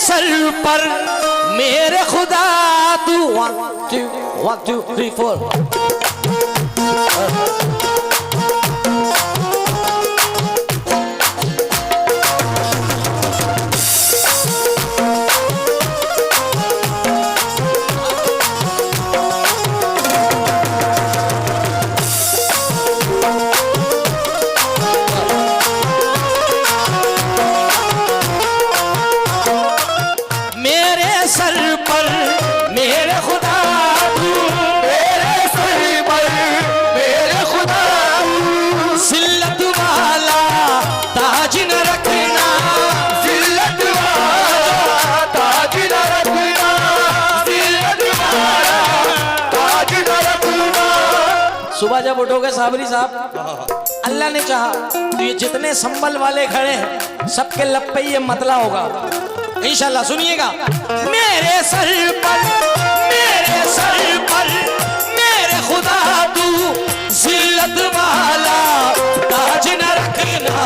Sir पर मेरे खुदा तू 1 2 3 4 सुबह जब उठोगे साबरी साहब, अल्लाह ने चाहा तो ये जितने संबल वाले खड़े हैं सबके लब पे ये मतला होगा इंशाल्लाह। सुनिएगा। मेरे सर पर मेरे खुदा तू जिल्लत वाला ताज न रखना,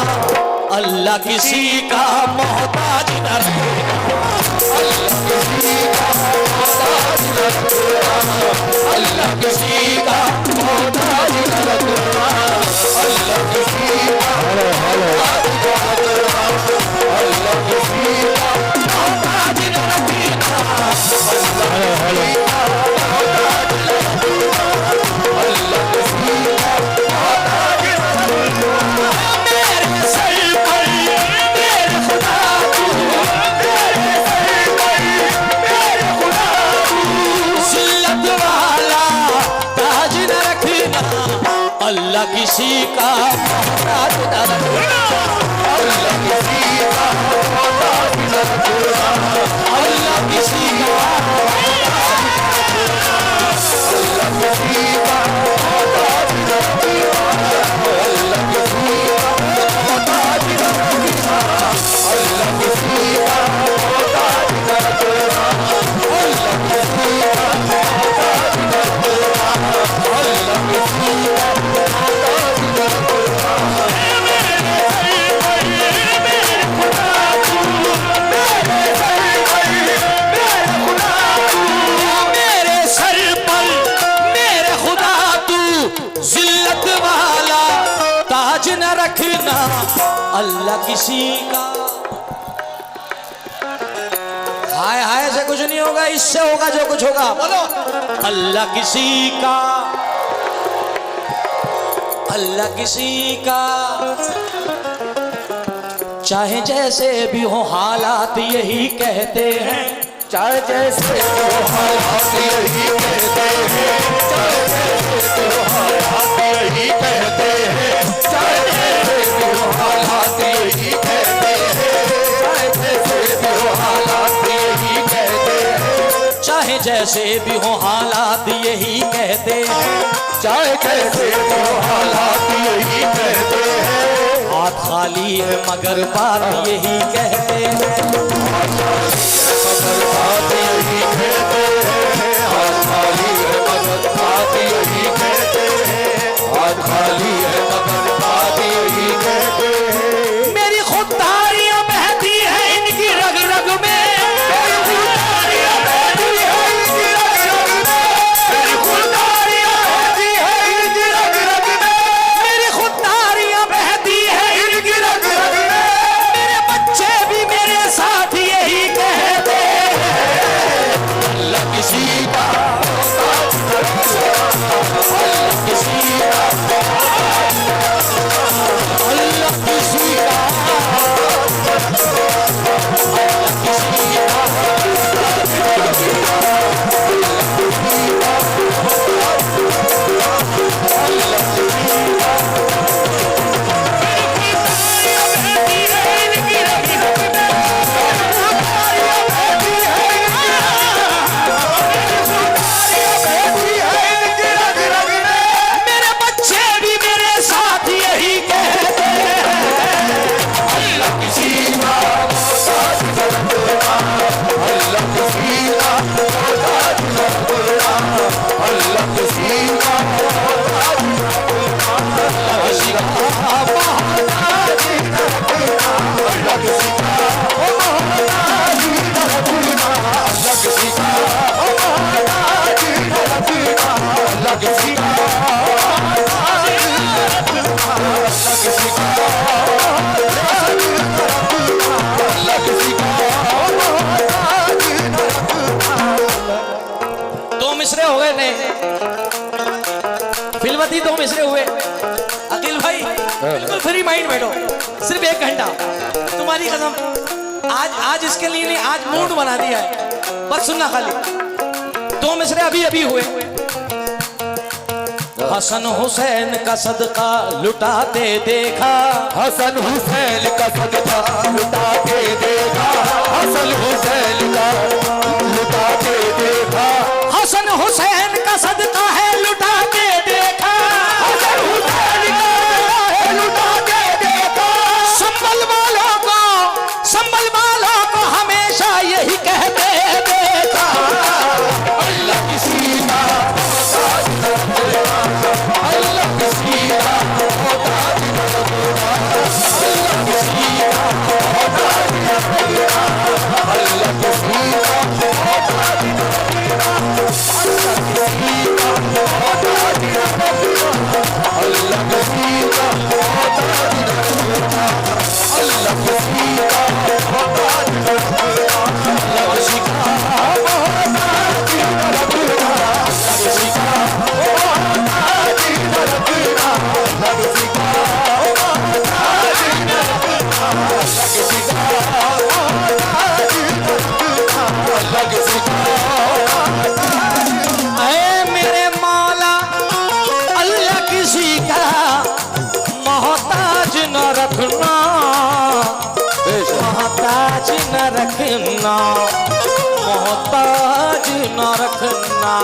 अल्लाह किसी का मोहताज न रखना, अल्लाह किसी का मोहताज न रखना, अल्लाह किसी का मोहताज न रखना, अल्लाह किसी का मोहताज न रखना, अल्लाह किसी का मोहताज न रखना, अल्लाह किसी का मोहताज न रखना, अल्लाह किसी का मोहताज न रखना, अल्लाह किसी का अल्लाह किसी का मोहताज न रखना, अल्लाह किसी का मोहताज न रखना, अल्लाह किसी का मोहताज न रखना, अल्लाह किसी का मोहताज न रखना, अल्लाह किसी का रखना, अल्लाह किसी का। हाय हाय से कुछ नहीं होगा, इससे होगा जो कुछ होगा। बोलो अल्लाह किसी का, अल्लाह किसी का, चाहे जैसे भी हो हालात यही कहते हैं, चाहे जैसे भी हो हालात यही कहते हैं, चाहे जैसे भी हो हालात यही कहते हैं, चाहे जैसे भी हो हालात यही कहते हैं, चाहे जैसे भी हो हालात यही कहते हैं, चाहे जैसे भी हो हालात यही कहते हैं, चाहे जैसे भी हो हालात यही कहते हैं, हाथ खाली है मगर बात यही कहते हैं, हाथ खाली है मगर बात यही कहते हैं, हाथ खाली है मगर बात यही कहते हैं, हाथ खाली है मगर बात यही कहते हैं। मेरी खुददारियां बहती है इनकी रग रग में, मेरी खुददारियां बहती है इनकी रग रग में, मेरी खुददारियां बहती है इनकी रग रग में, मेरी खुददारियां बहती है इनकी रग रग में, मेरे बच्चे भी मेरे साथ शादी 2 मिसरे हुए। अखिल भाई बिल्कुल फ्री माइंड बैठो, सिर्फ 1 घंटा तुम्हारी कसम। आज इसके लिए नहीं, आज मूड बना दिया है, बस सुनना खाली। 2 मिसरे अभी अभी हुए। हसन हुसैन का सदका लुटाते देखा, हसन हुसैन का सदका लुटाते देखा, हसन हुसैन का लुटाते देखा, हसन हुसैन का सदका है लुटाते देखा, हसन हुसैन का लुटाते देखा। संभल वालों को हमेशा यही कहते देखा, अल्लाह किसी का मोहताज न रखेगा, अल्लाह किसी का मोहताज न रखेगा, अल्लाह किसी का मोहताज न रखेगा, अल्लाह किसी का मोहताज न रखेगा, अल्लाह किसी का मोहताज न रखेगा, अल्लाह किसी का मोहताज न रखेगा, अल्लाह किसी का मोहताज न रखेगा, अल्लाह किसी का मोहताज न रखेगा, अल्लाह किसी का मोहताज न रखेगा, अल्लाह किसी का मोहताज न रखेगा, अल्लाह किसी का मोहताज न रखेगा, अल्लाह किसी का ऐ मेरे मौला अल्लाह किसी का मोहताज न रखना, मोहताज न रखना, मोहताज न रखना।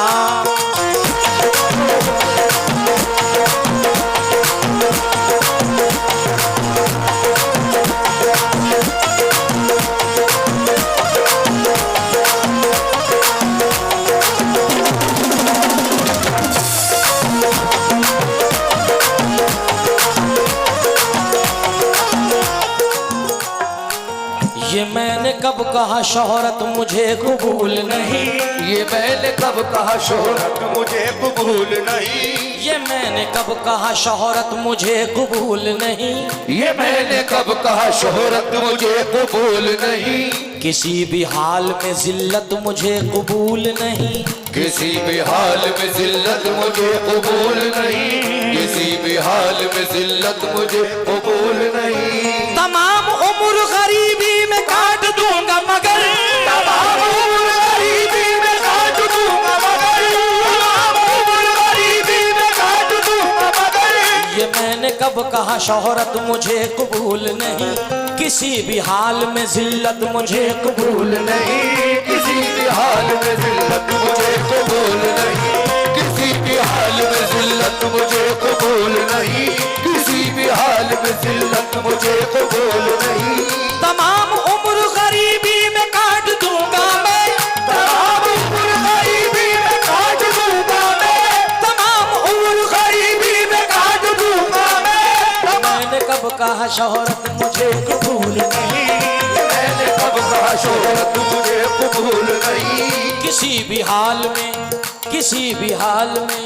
ये मैंने कब कहा शोहरत मुझे कबूल नहीं, ये मैंने कब कहा शोहरत मुझे कबूल नहीं, ये मैंने कब कहा शोहरत मुझे कबूल नहीं, ये मैंने कब कहा शोहरत मुझे कबूल नहीं, किसी भी हाल में जिल्लत मुझे कबूल नहीं, किसी भी हाल में जिल्लत मुझे कबूल नहीं, किसी भी हाल में जिल्लत मुझे कबूल नहीं। तमाम उम्र गरीबी में काट दूंगा मगर, तमाम उम्र गरीबी में काट दूंगा मगर, तमाम उम्र गरीबी में काट दूंगा मगर, ये मैंने कब कहा शोहरत मुझे कबूल नहीं, किसी भी हाल में जिल्लत मुझे कबूल नहीं, किसी भी हाल में जिल्लत मुझे कबूल नहीं, किसी भी हाल में जिल्लत मुझे कबूल नहीं, किसी भी हाल में जिल्लत मुझे कबूल नहीं। तमाम उम्र गरीबी में काट दूंगा मैं, तमाम उम्र गरीबी में काट दूंगा मैं, तमाम उम्र गरीबी में काट दूंगा मैं। मैंने कब कहा शोहरत मुझे कबूल नहीं, मैंने कब कहा शोहरत मुझे कबूल नहीं, किसी भी हाल में, किसी भी हाल में,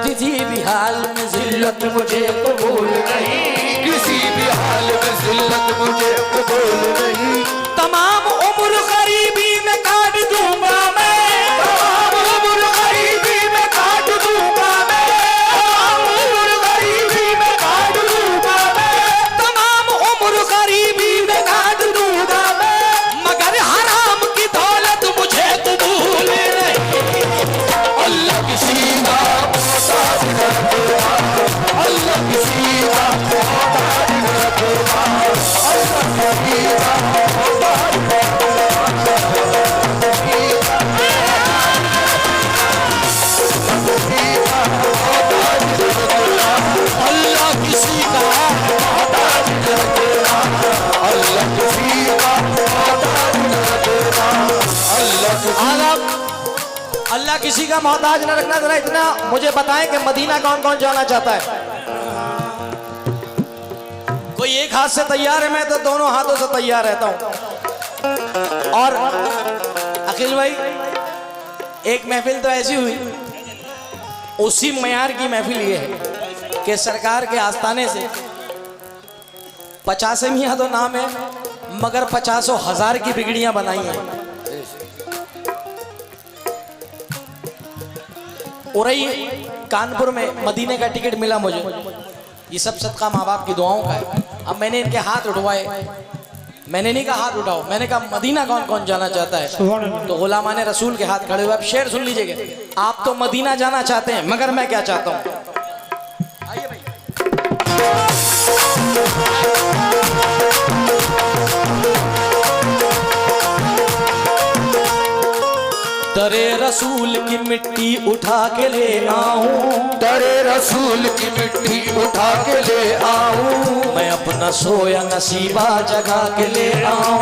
किसी भी हाल में जिल्लत मुझे कबूल नहीं, किसी भी हाल में जिल्लत मुझे कबूल नहीं। तमाम उम्र गरीबी में काट दूंगा मैं, तमाम उम्र गरीबी में काट दूंगा मैं, तमाम उम्र गरीबी में काट दूंगा मैं, तमाम उम्र गरीबी में काट दूंगा मैं, मगर हराम की दौलत मुझे कबूल नहीं। अल्लाह किसी का मोहताज न रखेगा, अल्लाह किसी का मोहताज न रखेगा, अल्लाह किसी का मोहताज न अल्लाह किसी का मोहताज न रखेगा, अल्लाह किसी का मोहताज न रखेगा, अल्लाह किसी का मोहताज न रखना। जरा इतना मुझे बताएं कि मदीना कौन कौन जाना चाहता है? कोई एक हाथ से तैयार है, मैं तो दोनों हाथों से तैयार रहता हूं। और अखिल भाई एक महफिल तो ऐसी हुई, उसी मयार की महफिल ये है कि सरकार के आस्थाने से 50 मियाँ तो नाम है, मगर 50,000 की बिगड़ियां बनाई हैं। उरई कानपुर में मदीने का टिकट मिला मुझे। ये सब सदका माँ बाप की दुआओं का है। अब मैंने इनके हाथ उठवाए, मैंने नहीं कहा हाथ उठाओ, मैंने कहा मदीना कौन कौन जाना चाहता है, तो गुलामाने रसूल के हाथ खड़े हुए। अब शेर सुन लीजिएगा, आप तो मदीना जाना चाहते हैं, मगर मैं क्या चाहता हूँ। आइए भाई। दरे रसूल की मिट्टी उठा के ले आऊं, दरे रसूल की मिट्टी उठा के ले आऊं, मैं अपना सोया नसीबा जगा के ले आऊं,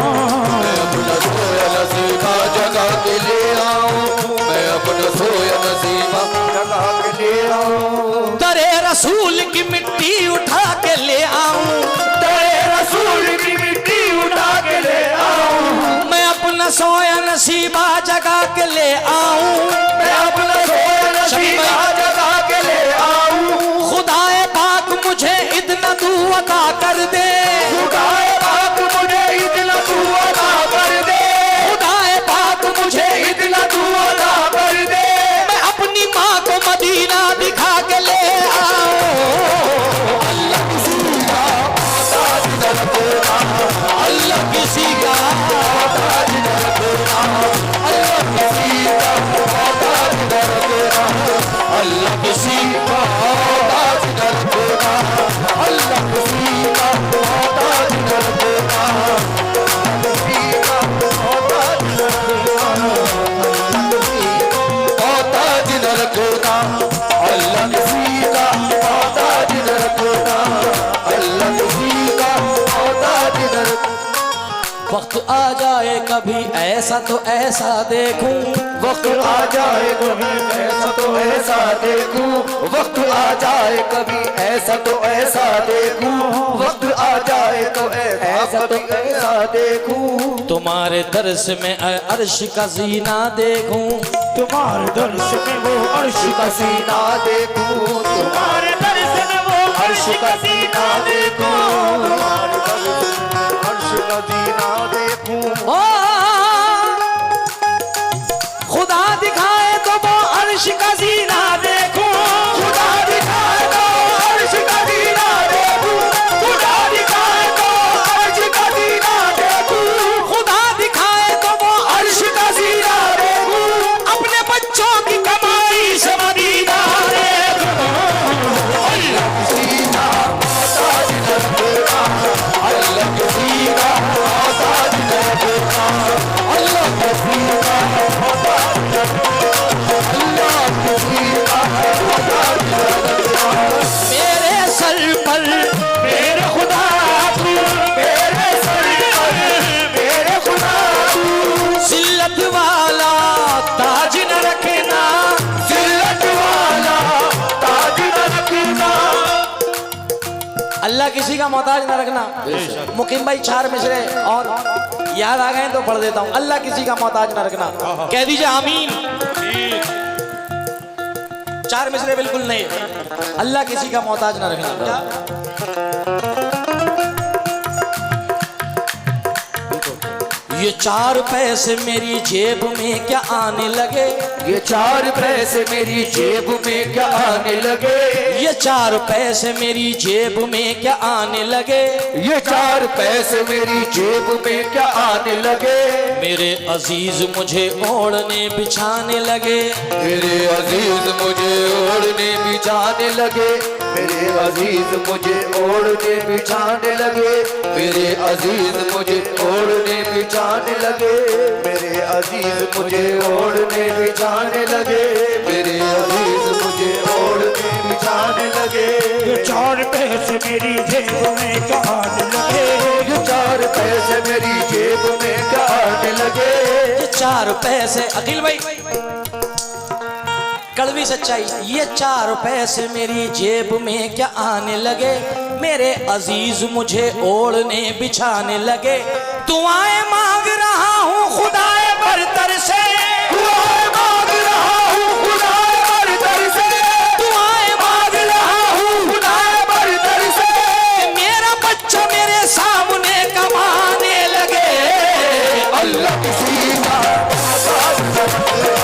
मैं अपना सोया नसीबा जगा के ले आऊं, मैं अपना सोया नसीबा जगा के ले आऊं। दरे रसूल की मिट्टी उठा के ले आऊं, दरे रसूल की मिट्टी उठा के ले आऊं, मैं अपना सोया नसीबा जगा के ले आऊं, मैं अपना सोया नसीबा जगा के ले आऊं। खुदाए पाक मुझे इतना तू अता कर दे, खुदाए पाक मुझे इतना तू अता कर दे, खुदाए पाक मुझे इतना तू अता कर दे, मैं अपनी माँ को मदीना दिखा के ले आऊं। अल्लाह किसी का मोहताज न रखना, अल्लाह किसी का मोहताज न रखना, अल्लाह किसी का मोहताज न रखना, अल्लाह किसी का मोहताज न रखना, अल्लाह किसी का मोहताज न रखना, किसी का मोहताज न रखना, अल्लाह किसी का मोहताज न रखना, अल्लाह किसी का मोहताज न रखना। वक्त आ जाए कभी ऐसा तो ऐसा देखूं, वक्त आ जाए कभी ऐसा तो ऐसा देखूं, वक्त आ जाए कभी ऐसा तो ऐसा देखूं, वक्त आ जाए तो ऐसा तो ऐसा देखूं, तुम्हारे दर्श में अर्श का जीना देखूं, तुम्हारे दर्श में वो अर्श का सीना देखूं, तुम्हारे दर्श में वो अर्श का सीना देखूं, तुम्हारे दर्श में अर्श का सीना देखूं। ओ खुदा दिखाए तो वो अर्श का जीना देखूं, खुदा दिखाए तो अर्श का सीना देखूं, खुदा दिखाए तो अर्श का सीना देखूं, खुदा दिखाए तो वो अर्श का सीना देखूं, अपने बच्चों की कमाई से मदीना देखूं। अल्लाह किसी का मोहताज न रखना, अल्लाह किसी का मोहताज न रखना, अल्लाह किसी का मोहताज न रखना, अल्लाह किसी का मोहताज न रखना। मेरे सर पर मेरे खुदा तू, मेरे सर पर मेरे खुदा तू, जिल्लत वाला ताज न रखना, जिल्लत वाला ताज न रखना। अल्लाह किसी का मोहताज न रखना। मुकीम भाई चार मिसरे और याद आ गए तो पढ़ देता हूँ। अल्लाह किसी का मोहताज न रखना, कह दीजिए आमीन। चार मिसरे बिल्कुल नहीं, अल्लाह किसी का मोहताज न रखना। ये चार पैसे मेरी जेब में क्या आने लगे, ये चार पैसे मेरी जेब में क्या आने लगे, ये चार पैसे मेरी जेब में क्या आने लगे, ये चार पैसे मेरी जेब में क्या आने लगे, मेरे अजीज मुझे ओढ़ने बिछाने लगे, मेरे अजीज मुझे ओढ़ने बिछाने लगे, मेरे अजीज मुझे ओढ़ने बिछाने लगे, मेरे अजीज मुझे ओढ़ने बिछाने लगे, मेरे अजीज मुझे ओढ़ने बिछाने लगे, मेरे अजीज मुझे ओढ़ने बिछाने लगे। ये चार पैसे मेरी जेब में क्या आने लगे, ये चार पैसे मेरी जेब में क्या आने लगे, ये चार पैसे अखिल भाई कड़वी सच्चाई, ये चार पैसे मेरी जेब में क्या आने लगे, मेरे अजीज मुझे ओढ़ने बिछाने लगे, दुआएं मांग रहा हूँ खुदाए बरतर से, दुआएं मांग रहा हूँ खुदाए बरतर से, दुआएं मांग रहा हूँ खुदाए बरतर से, मेरा बच्चा मेरे सामने कमाने लगे। अल्लाह किसी का मोहताज न रखना,